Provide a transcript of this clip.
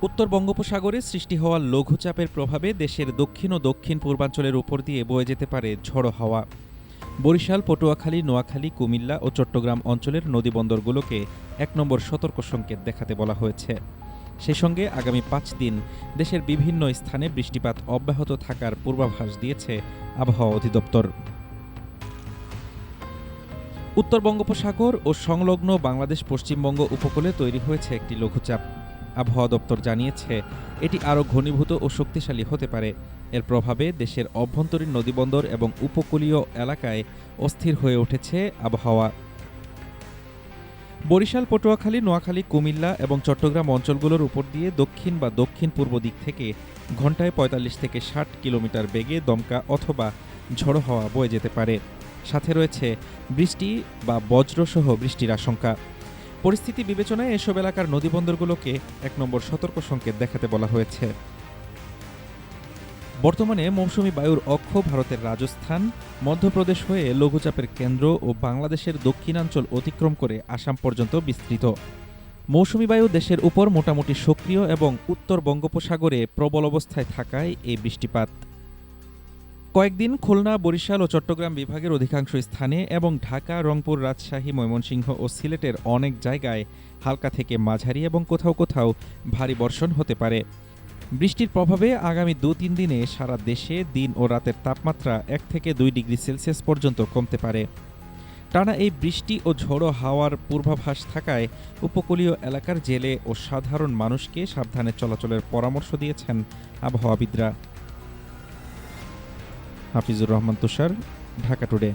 উত্তর বঙ্গোপসাগরে সৃষ্টি হওয়া লঘুচাপের প্রভাবে দেশের দক্ষিণ ও দক্ষিণ পূর্বাঞ্চলের উপর দিয়ে বয়ে যেতে পারে ঝড়ো হাওয়া। বরিশাল, পটুয়াখালী, নোয়াখালী, কুমিল্লা ও চট্টগ্রাম অঞ্চলের নদীবন্দরগুলোকে ১ নম্বর সতর্ক সংকেত দেখাতে বলা হয়েছে। সেই সঙ্গে আগামী ৫ দিন দেশের বিভিন্ন স্থানে বৃষ্টিপাত অব্যাহত থাকার পূর্বাভাস দিয়েছে আবহাওয়া অধিদপ্তর। উত্তর বঙ্গোপসাগর ও সংলগ্ন বাংলাদেশ পশ্চিমবঙ্গ উপকূলে তৈরি হয়েছে একটি লঘুচাপ। আবহাওয়া দপ্তর জানিয়েছে, এটি আরও ঘনীভূত ও শক্তিশালী হতে পারে। এর প্রভাবে দেশের অভ্যন্তরীণ নদীবন্দর এবং উপকূলীয় এলাকায় অস্থির হয়ে উঠেছে আবহাওয়া। বরিশাল, পটুয়াখালী, নোয়াখালী, কুমিল্লা এবং চট্টগ্রাম অঞ্চলগুলোর উপর দিয়ে দক্ষিণ বা দক্ষিণ পূর্ব দিক থেকে ঘণ্টায় ৪৫ থেকে ৬০ কিলোমিটার বেগে দমকা অথবা ঝড়ো হাওয়া বয়ে যেতে পারে। সাথে রয়েছে বৃষ্টি বা বজ্রসহ বৃষ্টির আশঙ্কা। পরিস্থিতি বিবেচনায় এসব এলাকার নদীবন্দরগুলোকে ১ নম্বর সতর্ক সংকেত দেখাতে বলা হয়েছে। বর্তমানে মৌসুমী বায়ুর অক্ষ ভারতের রাজস্থান, মধ্যপ্রদেশ হয়ে লঘুচাপের কেন্দ্র ও বাংলাদেশের দক্ষিণাঞ্চল অতিক্রম করে আসাম পর্যন্ত বিস্তৃত। মৌসুমী বায়ু দেশের উপর মোটামুটি সক্রিয় এবং উত্তর বঙ্গোপসাগরে প্রবল অবস্থায় থাকায় এই বৃষ্টিপাত। কয়েকদিন খুলনা, বরিশাল ও চট্টগ্রাম বিভাগের অধিকাংশ স্থানে এবং ঢাকা, রংপুর, রাজশাহী, ময়মনসিংহ ও সিলেটের অনেক জায়গায় হালকা থেকে মাঝারি এবং কোথাও কোথাও ভারী বর্ষণ হতে পারে। বৃষ্টির প্রভাবে আগামী ২-৩ দিনে সারা দেশে দিন ও রাতের তাপমাত্রা ১ থেকে ২ ডিগ্রি সেলসিয়াস পর্যন্ত কমতে পারে। টানা এই বৃষ্টি ও ঝোড়ো হাওয়ার পূর্বাভাস থাকায় উপকূলীয় এলাকার জেলে ও সাধারণ মানুষকে সাবধানে চলাচলের পরামর্শ দিয়েছেন আবহাওয়াবিদরা। হাফিজুর রহমান তুষার, ঢাকা টুডে।